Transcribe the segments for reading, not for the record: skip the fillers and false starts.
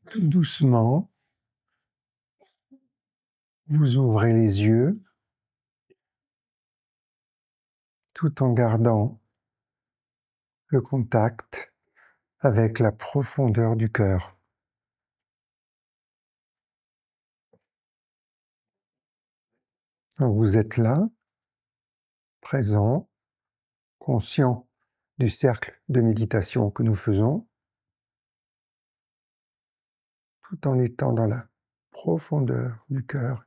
Tout doucement, vous ouvrez les yeux tout en gardant le contact avec la profondeur du cœur. Donc vous êtes là, présent, conscient du cercle de méditation que nous faisons, tout en étant dans la profondeur du cœur,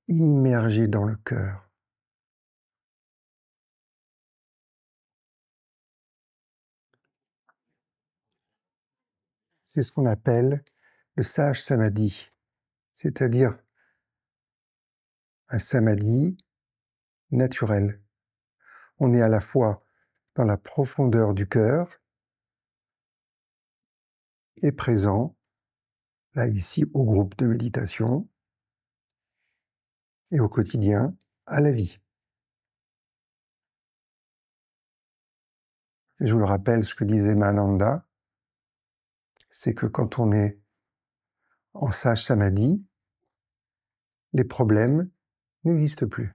immergé dans le cœur. C'est ce qu'on appelle le sage samadhi, c'est-à-dire un samadhi naturel. On est à la fois dans la profondeur du cœur et présent, là ici au groupe de méditation et au quotidien, à la vie. Et je vous le rappelle, ce que disait Mananda, c'est que quand on est en sage samadhi, les problèmes n'existent plus.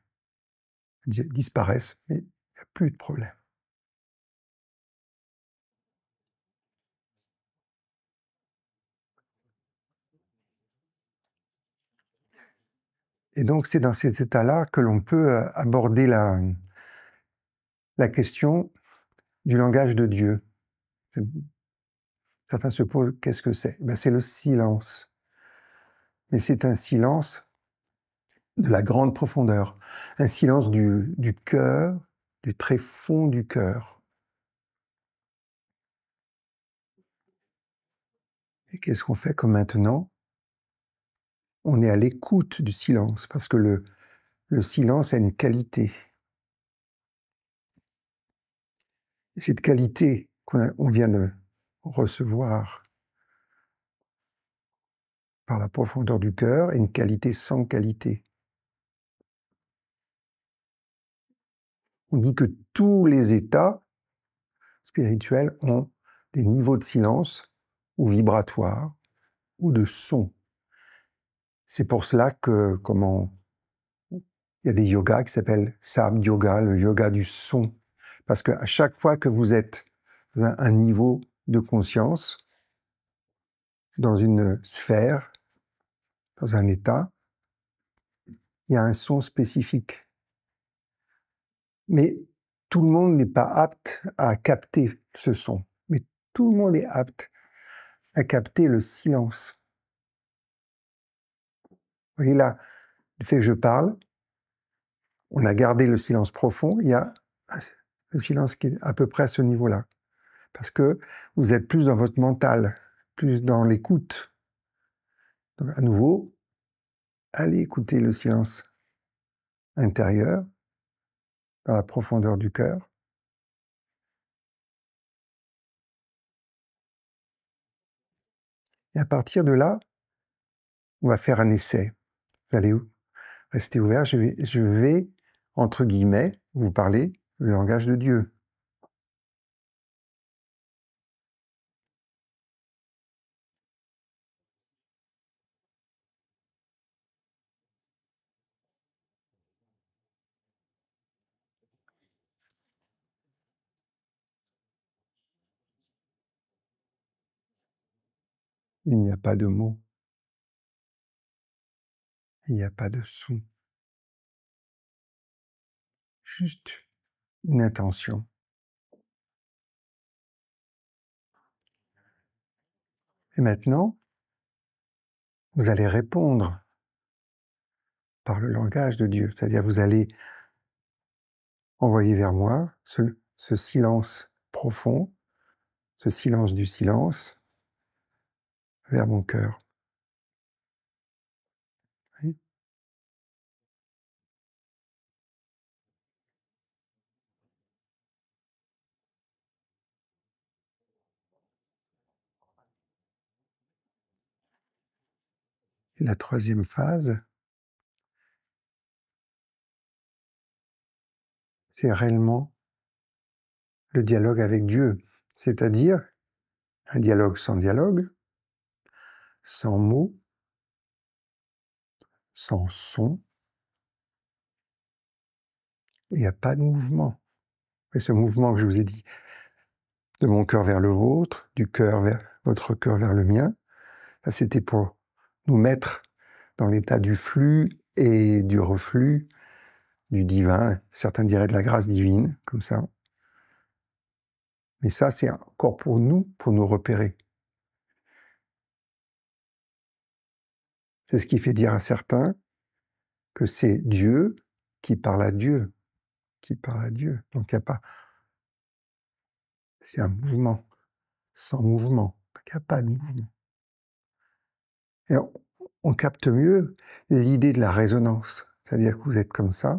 Ils disparaissent, mais il n'y a plus de problème. Et donc c'est dans cet état-là que l'on peut aborder la question du langage de Dieu. Certains se posent, qu'est-ce que c'est? Ben, c'est le silence. Mais c'est un silence de la grande profondeur, un silence du cœur, du très fond du cœur. Et qu'est-ce qu'on fait comme maintenant? On est à l'écoute du silence, parce que le silence a une qualité. Et cette qualité qu'on vient de recevoir par la profondeur du cœur est une qualité sans qualité. On dit que tous les états spirituels ont des niveaux de silence ou vibratoires ou de son. C'est pour cela que, il y a des yogas qui s'appellent Sound Yoga, le yoga du son. Parce qu'à chaque fois que vous êtes dans un niveau de conscience, dans une sphère, dans un état, il y a un son spécifique. Mais tout le monde n'est pas apte à capter ce son. Mais tout le monde est apte à capter le silence. Vous voyez là, le fait que je parle, on a gardé le silence profond, il y a le silence qui est à peu près à ce niveau-là. Parce que vous êtes plus dans votre mental, plus dans l'écoute. Donc à nouveau, allez écouter le silence intérieur, dans la profondeur du cœur. Et à partir de là, on va faire un essai. Vous allez rester ouvert, je vais, entre guillemets, vous parler le langage de Dieu. Il n'y a pas de mots, il n'y a pas de son. Juste une intention. Et maintenant, vous allez répondre par le langage de Dieu, c'est-à-dire vous allez envoyer vers moi ce silence profond, ce silence du silence, vers mon cœur. Oui. Et la troisième phase, c'est réellement le dialogue avec Dieu, c'est-à-dire un dialogue sans dialogue, sans mots, sans son, et il n'y a pas de mouvement. Et ce mouvement que je vous ai dit, de mon cœur vers le vôtre, du cœur vers votre cœur vers le mien, ça c'était pour nous mettre dans l'état du flux et du reflux du divin, certains diraient de la grâce divine, comme ça. Mais ça, c'est encore pour nous repérer. C'est ce qui fait dire à certains que c'est Dieu qui parle à Dieu, qui parle à Dieu. Donc il n'y a pas... C'est un mouvement, sans mouvement. Il n'y a pas de mouvement. Et on capte mieux l'idée de la résonance. C'est-à-dire que vous êtes comme ça,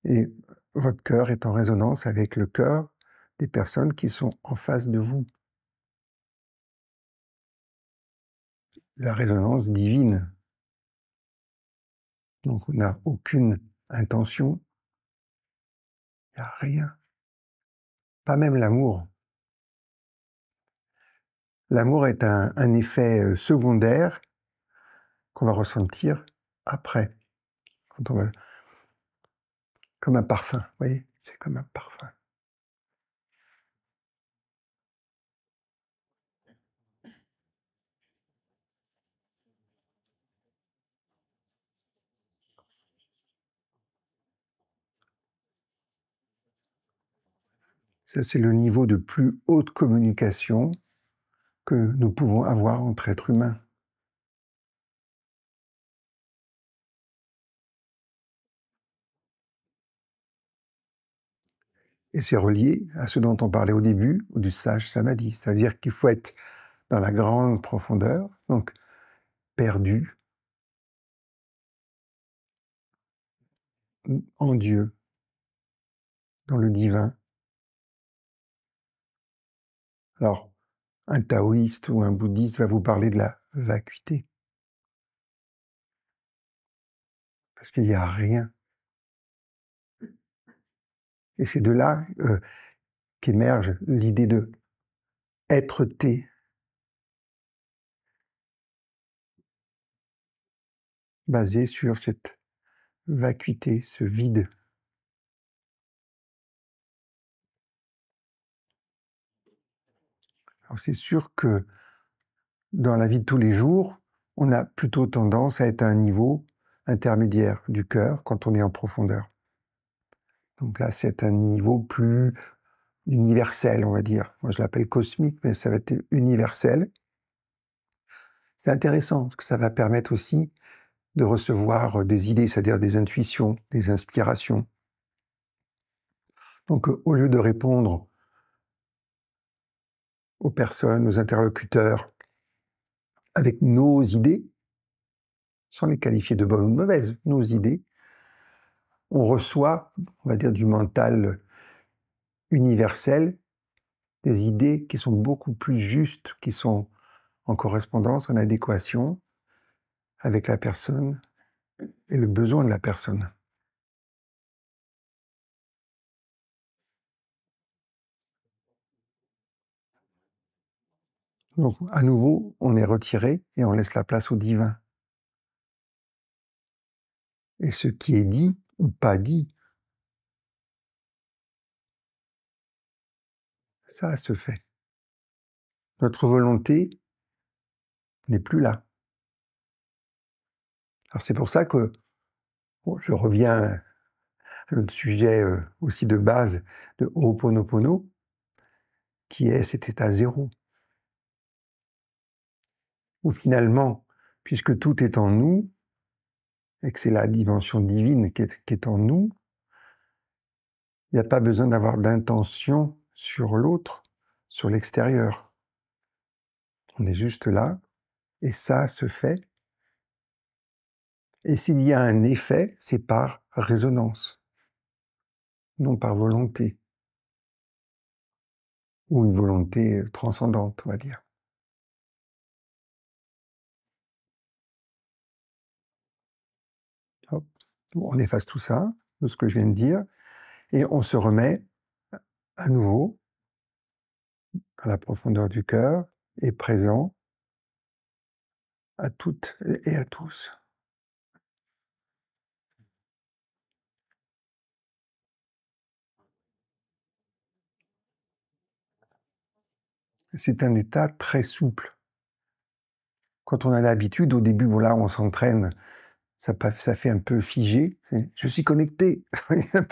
et votre cœur est en résonance avec le cœur des personnes qui sont en face de vous. La résonance divine. Donc on n'a aucune intention, il n'y a rien. Pas même l'amour. L'amour est un effet secondaire qu'on va ressentir après. Quand on va... Comme un parfum, vous voyez, c'est comme un parfum. Ça, c'est le niveau de plus haute communication que nous pouvons avoir entre êtres humains. Et c'est relié à ce dont on parlait au début, du sage samadhi, c'est-à-dire qu'il faut être dans la grande profondeur, donc perdu en Dieu, dans le divin. Alors, un taoïste ou un bouddhiste va vous parler de la vacuité. Parce qu'il n'y a rien. Et c'est de là qu'émerge l'idée de être-té, basée sur cette vacuité, ce vide. Alors c'est sûr que dans la vie de tous les jours, on a plutôt tendance à être à un niveau intermédiaire du cœur quand on est en profondeur. Donc là, c'est un niveau plus universel, on va dire. Moi, je l'appelle cosmique, mais ça va être universel. C'est intéressant, parce que ça va permettre aussi de recevoir des idées, c'est-à-dire des intuitions, des inspirations. Donc, au lieu de répondre aux personnes, aux interlocuteurs, avec nos idées, sans les qualifier de bonnes ou de mauvaises, nos idées, on reçoit, on va dire, du mental universel, des idées qui sont beaucoup plus justes, qui sont en correspondance, en adéquation avec la personne et le besoin de la personne. Donc, à nouveau, on est retiré et on laisse la place au divin. Et ce qui est dit ou pas dit, ça se fait. Notre volonté n'est plus là. Alors c'est pour ça que, bon, je reviens à notre sujet aussi de base de Ho'oponopono, qui est cet état zéro. Où finalement, puisque tout est en nous, et que c'est la dimension divine qui est en nous, il n'y a pas besoin d'avoir d'intention sur l'autre, sur l'extérieur. On est juste là, et ça se fait. Et s'il y a un effet, c'est par résonance, non par volonté, ou une volonté transcendante, on va dire. Hop. On efface tout ça, de ce que je viens de dire, et on se remet à nouveau dans la profondeur du cœur, et présent, à toutes et à tous. C'est un état très souple. Quand on a l'habitude, au début, bon là, on s'entraîne, ça fait un peu figé. Je suis connecté.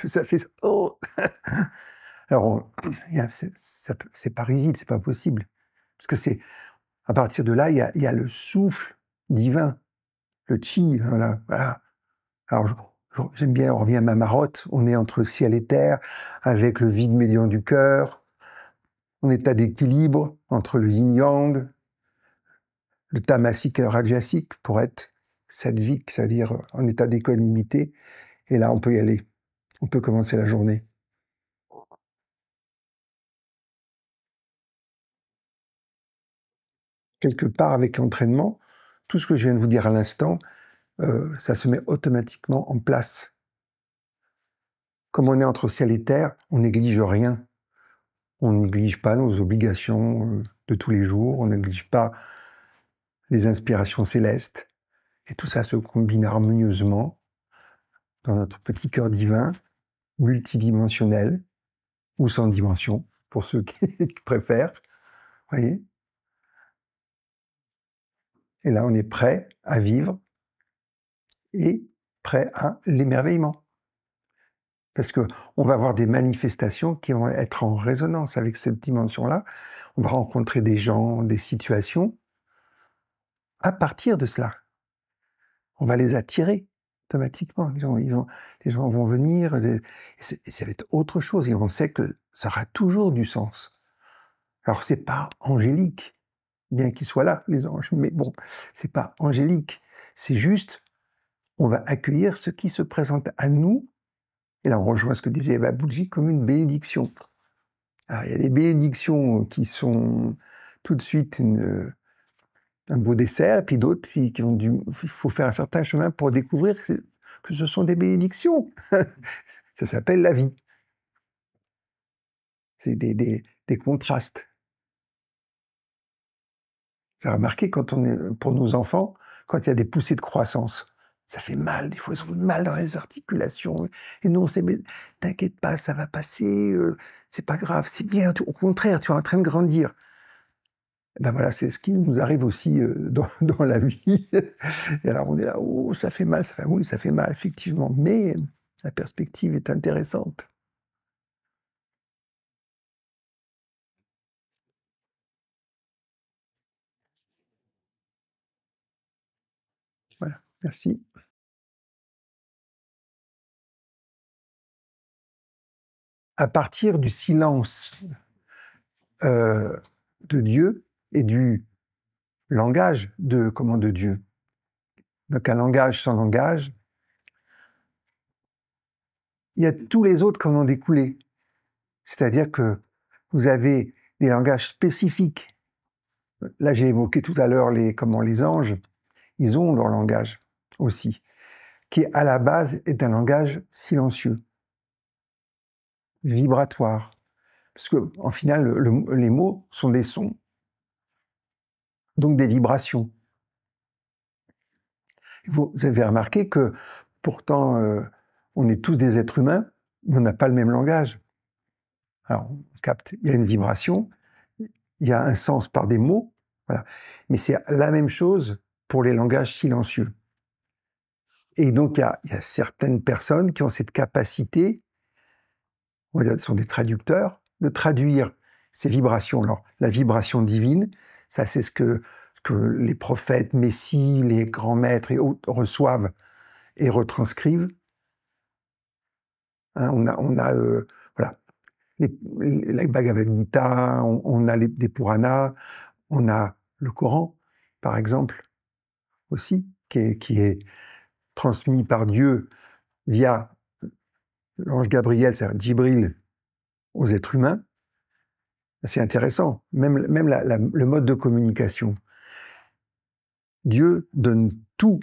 Ça fait oh. Alors, c'est pas rigide, c'est pas possible, parce que c'est à partir de là, il y a le souffle divin, le chi. Voilà. Alors, j'aime bien, on revient à ma marotte. On est entre ciel et terre, avec le vide médian du cœur, en état d'équilibre entre le yin-yang, le tamasique et le rajasique, pour être sattvique, c'est-à-dire en état d'équanimité. Et là, on peut y aller. On peut commencer la journée. Quelque part, avec l'entraînement, tout ce que je viens de vous dire à l'instant, ça se met automatiquement en place. Comme on est entre ciel et terre, on néglige rien. On ne néglige pas nos obligations de tous les jours, on ne néglige pas les inspirations célestes. Et tout ça se combine harmonieusement dans notre petit cœur divin, multidimensionnel, ou sans dimension, pour ceux qui préfèrent. Voyez ? Et là, on est prêt à vivre et prêt à l'émerveillement. Parce qu'on va avoir des manifestations qui vont être en résonance avec cette dimension-là. On va rencontrer des gens, des situations. À partir de cela, on va les attirer automatiquement. Les gens vont venir, et ça va être autre chose. Et on sait que ça aura toujours du sens. Alors, c'est pas angélique, bien qu'ils soient là, les anges, mais bon, c'est pas angélique. C'est juste, on va accueillir ce qui se présente à nous. Et là, on rejoint ce que disait Eva Boudji comme une bénédiction. Alors, il y a des bénédictions qui sont tout de suite un beau dessert, et puis d'autres il faut faire un certain chemin pour découvrir que ce sont des bénédictions. Ça s'appelle la vie. C'est des contrastes. Vous avez remarqué, pour nos enfants, quand il y a des poussées de croissance, ça fait mal, des fois ils ont mal dans les articulations. Et nous on sait, mais t'inquiète pas, ça va passer, c'est pas grave, c'est bien, au contraire, tu es en train de grandir. Ben voilà, c'est ce qui nous arrive aussi dans la vie. Et alors on est là, oh, ça fait mal, oui, ça fait mal, effectivement, mais la perspective est intéressante. Voilà, merci. À partir du silence de Dieu et du langage de Dieu. Donc un langage sans langage, il y a tous les autres qui en ont découlé. C'est-à-dire que vous avez des langages spécifiques. Là, j'ai évoqué tout à l'heure les anges, ils ont leur langage aussi, qui à la base est un langage silencieux, vibratoire. Parce que, en final, les mots sont des sons, donc des vibrations. Vous avez remarqué que, pourtant, on est tous des êtres humains, mais on n'a pas le même langage. Alors, on capte, il y a une vibration, il y a un sens par des mots, voilà. Mais c'est la même chose pour les langages silencieux. Et donc, il y a certaines personnes qui ont cette capacité, on va dire, ce sont des traducteurs, de traduire ces vibrations. Alors, la vibration divine, ça c'est ce que les prophètes, messies, les grands maîtres et autres reçoivent et retranscrivent. Hein, on a voilà, la Bhagavad Gita, on a des Puranas, on a le Coran, par exemple, aussi, qui est transmis par Dieu via l'ange Gabriel, c'est-à-dire Djibril, aux êtres humains. C'est intéressant, même le mode de communication. Dieu donne tout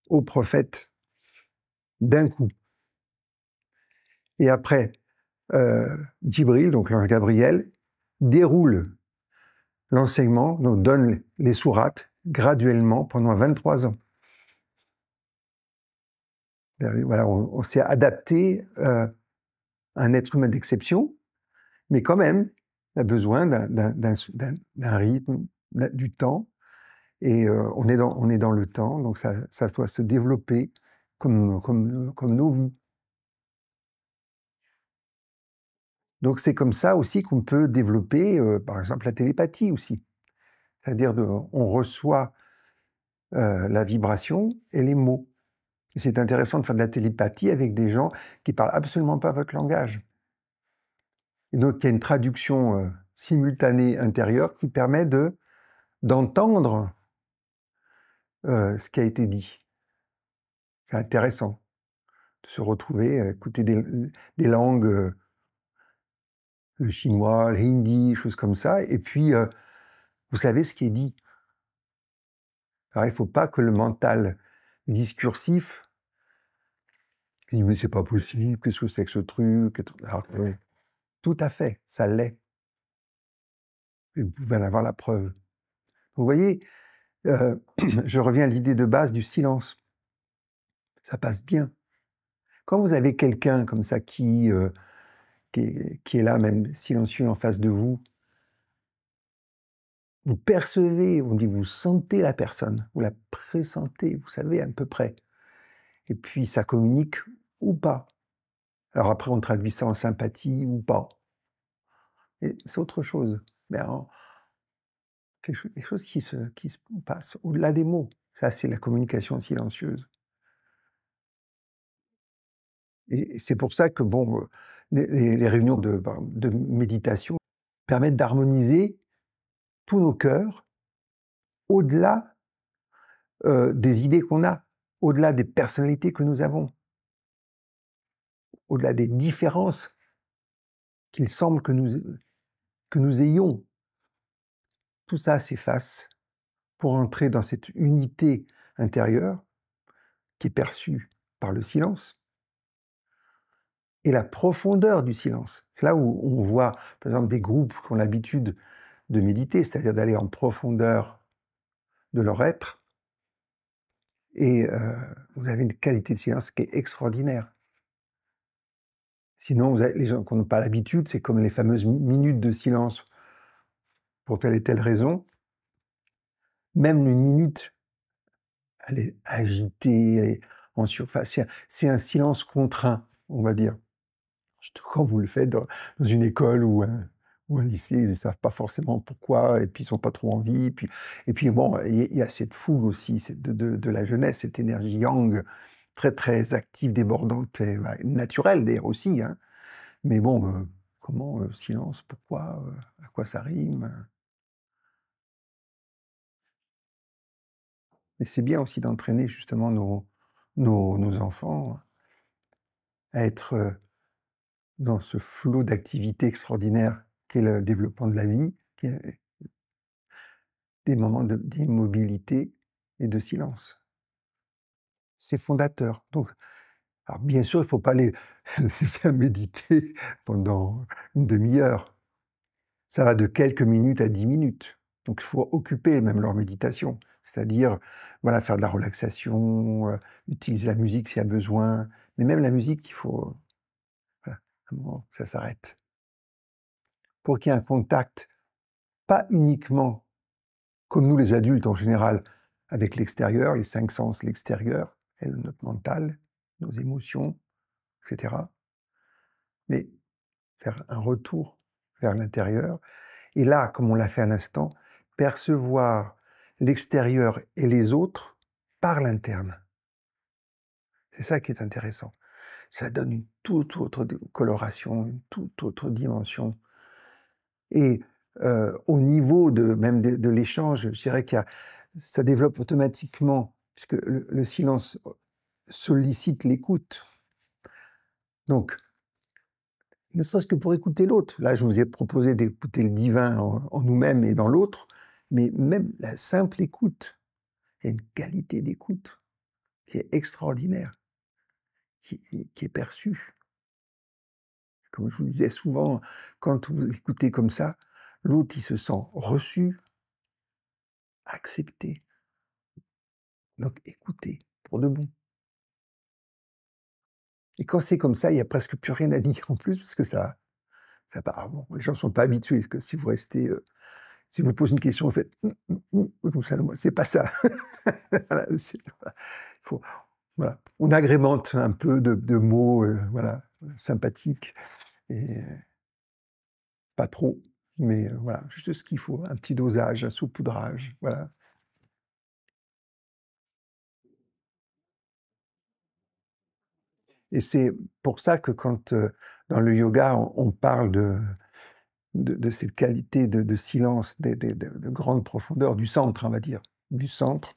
aux prophètes d'un coup. Et après, Djibril, donc l'ange Gabriel, déroule l'enseignement, donc donne les sourates, graduellement pendant 23 ans. Voilà, on s'est adapté à un être humain d'exception, mais quand même, on a besoin d'un rythme, du temps, et on est dans le temps, donc ça doit se développer comme nos vies. Donc c'est comme ça aussi qu'on peut développer, par exemple, la télépathie aussi. C'est-à-dire on reçoit la vibration et les mots. Et c'est intéressant de faire de la télépathie avec des gens qui parlent absolument pas votre langage. Et donc il y a une traduction simultanée intérieure qui permet d'entendre ce qui a été dit. C'est intéressant de se retrouver, écouter des langues, le chinois, le hindi, choses comme ça, et puis vous savez ce qui est dit. Alors il ne faut pas que le mental discursif dit mais c'est pas possible, qu'est-ce que c'est que ce truc? Alors, tout à fait, ça l'est. Et vous pouvez en avoir la preuve. Vous voyez, je reviens à l'idée de base du silence. Ça passe bien. Quand vous avez quelqu'un comme ça qui est là, même silencieux en face de vous, vous percevez, on dit vous sentez la personne, vous la pressentez, vous savez à peu près. Et puis ça communique ou pas. Alors après, on traduit ça en sympathie ou pas. Et c'est autre chose. Mais alors, quelque chose qui se passe au-delà des mots. Ça, c'est la communication silencieuse. Et c'est pour ça que, bon, les réunions de méditation permettent d'harmoniser tous nos cœurs au-delà des idées qu'on a, au-delà des personnalités que nous avons, au-delà des différences qu'il semble que nous ayons. Tout ça s'efface pour entrer dans cette unité intérieure qui est perçue par le silence et la profondeur du silence. C'est là où on voit, par exemple, des groupes qui ont l'habitude de méditer, c'est-à-dire d'aller en profondeur de leur être, et vous avez une qualité de silence qui est extraordinaire. Sinon, les gens qui n'ont pas l'habitude, c'est comme les fameuses minutes de silence pour telle et telle raison. Même une minute, elle est agitée, elle est en surface. C'est un silence contraint, on va dire. Surtout quand vous le faites dans une école ou un lycée, ils ne savent pas forcément pourquoi, et puis ils n'ont pas trop envie. Et puis bon, il y a cette fougue aussi de la jeunesse, cette énergie yang, très très active, débordante, et, naturelle d'ailleurs aussi. Hein. Mais bon, comment silence, pourquoi, à quoi ça rime? Mais c'est bien aussi d'entraîner justement nos enfants à être dans ce flot d'activités extraordinaires qu'est le développement de la vie, qui est des moments d'immobilité et de silence. C'est fondateur. Donc, alors bien sûr, il ne faut pas les faire méditer pendant une demi-heure. Ça va de quelques minutes à 10 minutes. Donc il faut occuper même leur méditation. C'est-à-dire, voilà, faire de la relaxation, utiliser la musique s'il y a besoin. Mais même la musique, il faut... Voilà, à un moment, ça s'arrête. Pour qu'il y ait un contact, pas uniquement comme nous les adultes en général, avec l'extérieur, les 5 sens, l'extérieur, notre mental, nos émotions, etc. Mais faire un retour vers l'intérieur. Et là, comme on l'a fait à l'instant, percevoir l'extérieur et les autres par l'interne. C'est ça qui est intéressant. Ça donne une toute autre coloration, une toute autre dimension. Et au niveau même de l'échange, je dirais que ça développe automatiquement, puisque le silence sollicite l'écoute. Donc, ne serait-ce que pour écouter l'autre. Là, je vous ai proposé d'écouter le divin en nous-mêmes et dans l'autre, mais même la simple écoute, il y a une qualité d'écoute qui est extraordinaire, qui est perçue. Comme je vous disais souvent, quand vous écoutez comme ça, l'autre, il se sent reçu, accepté. Donc écoutez, pour de bon. Et quand c'est comme ça, il y a presque plus rien à dire en plus parce que ça part bon, les gens sont pas habitués, que si vous restez, si vous posez une question, vous faites: comme ça, non, c'est pas ça. Voilà, faut voilà, on agrémente un peu de mots, voilà, sympathiques et pas trop, mais voilà, juste ce qu'il faut, un petit dosage, un saupoudrage, voilà. Et c'est pour ça que quand, dans le yoga, on parle de cette qualité de silence, de grande profondeur, du centre, on va dire, du centre,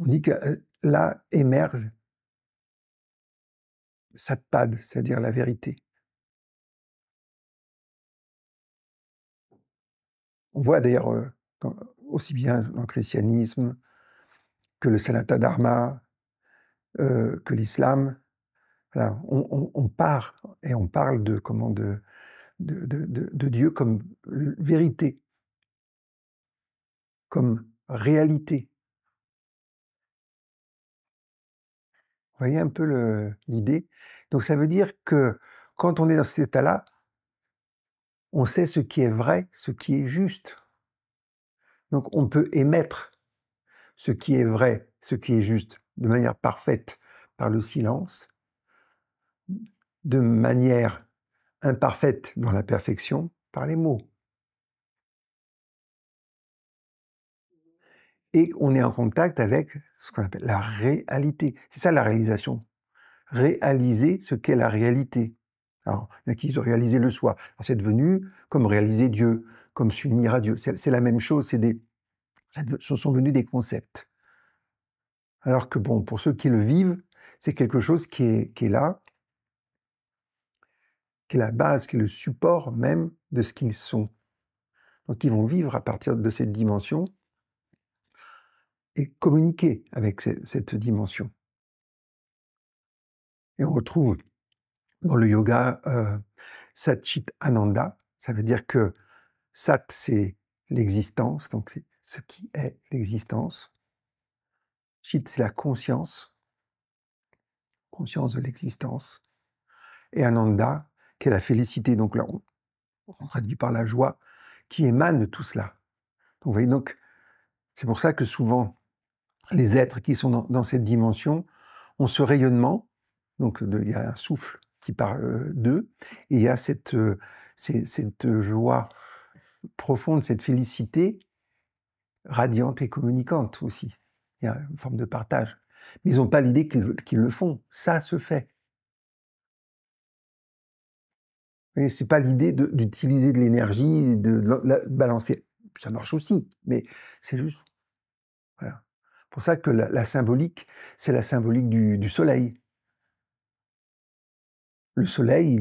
on dit que là émerge Satpad, c'est-à-dire la vérité. On voit d'ailleurs aussi bien dans le christianisme que le Sanatana Dharma, que l'islam. Voilà, on part et on parle de comment de Dieu comme vérité, comme réalité. Vous voyez un peu l'idée? Donc ça veut dire que quand on est dans cet état-là, on sait ce qui est vrai, ce qui est juste. Donc on peut émettre ce qui est vrai, ce qui est juste, de manière parfaite par le silence, de manière imparfaite dans la perfection par les mots. Et on est en contact avec ce qu'on appelle la réalité. C'est ça la réalisation. Réaliser ce qu'est la réalité. Alors, il y en a qui ont réalisé le soi. Alors, c'est devenu comme réaliser Dieu, comme s'unir à Dieu. C'est la même chose, ce sont venus des concepts. Alors que bon, pour ceux qui le vivent, c'est quelque chose qui est là, qui est la base, qui est le support même de ce qu'ils sont. Donc ils vont vivre à partir de cette dimension et communiquer avec cette dimension. Et on retrouve dans le yoga Sat Chit Ananda, ça veut dire que Sat c'est l'existence, donc c'est ce qui est l'existence. Chit c'est la conscience de l'existence. Et Ananda, qui est la félicité, donc là on traduit par la joie, qui émane de tout cela. Donc, vous voyez, donc, c'est pour ça que souvent, les êtres qui sont dans cette dimension ont ce rayonnement, donc il y a un souffle qui parle d'eux, et il y a cette joie profonde, cette félicité radiante et communicante aussi. Il y a une forme de partage. Mais ils n'ont pas l'idée qu'ils le font. Ça se fait. Et c'est pas l'idée d'utiliser de l'énergie, de la balancer. Ça marche aussi, mais c'est juste. Voilà. Pour ça que la symbolique, c'est la symbolique du soleil. Le soleil,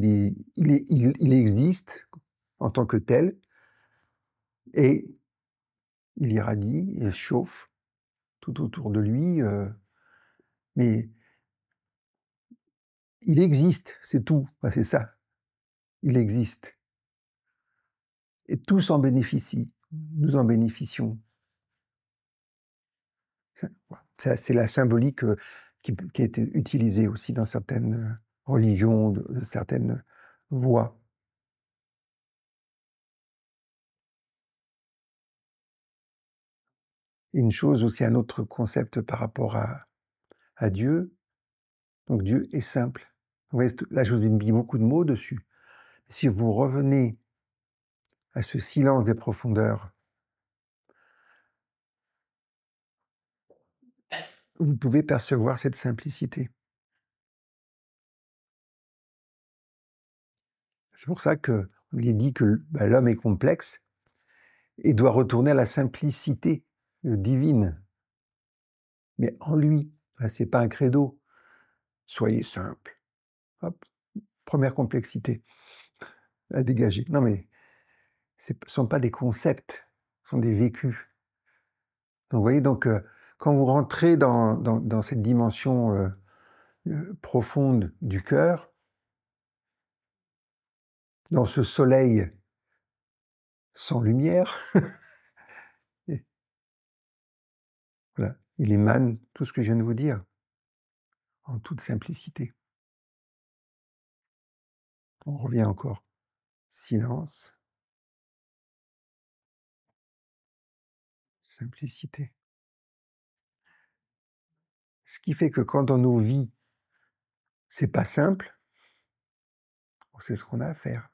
il existe en tant que tel, et il irradie, il chauffe tout autour de lui, mais il existe, c'est tout. C'est ça. Il existe. Et tous en bénéficient. Nous en bénéficions. C'est la symbolique qui a été utilisée aussi dans certaines religions, de certaines voies. Et une chose aussi, un autre concept par rapport à Dieu. Donc Dieu est simple. Vous voyez, là, je vous ai mis beaucoup de mots dessus. Si vous revenez à ce silence des profondeurs, vous pouvez percevoir cette simplicité. C'est pour ça qu'il est dit que l'homme est complexe et doit retourner à la simplicité divine. Mais en lui, c'est pas un credo. Soyez simple. Hop, première complexité à dégager. Non mais, ce ne sont pas des concepts, ce sont des vécus. Donc vous voyez, donc, quand vous rentrez dans cette dimension profonde du cœur, dans ce soleil sans lumière, Voilà, il émane tout ce que je viens de vous dire, en toute simplicité. On revient encore. Silence, simplicité. Ce qui fait que quand dans nos vies, c'est pas simple, on sait ce qu'on a à faire.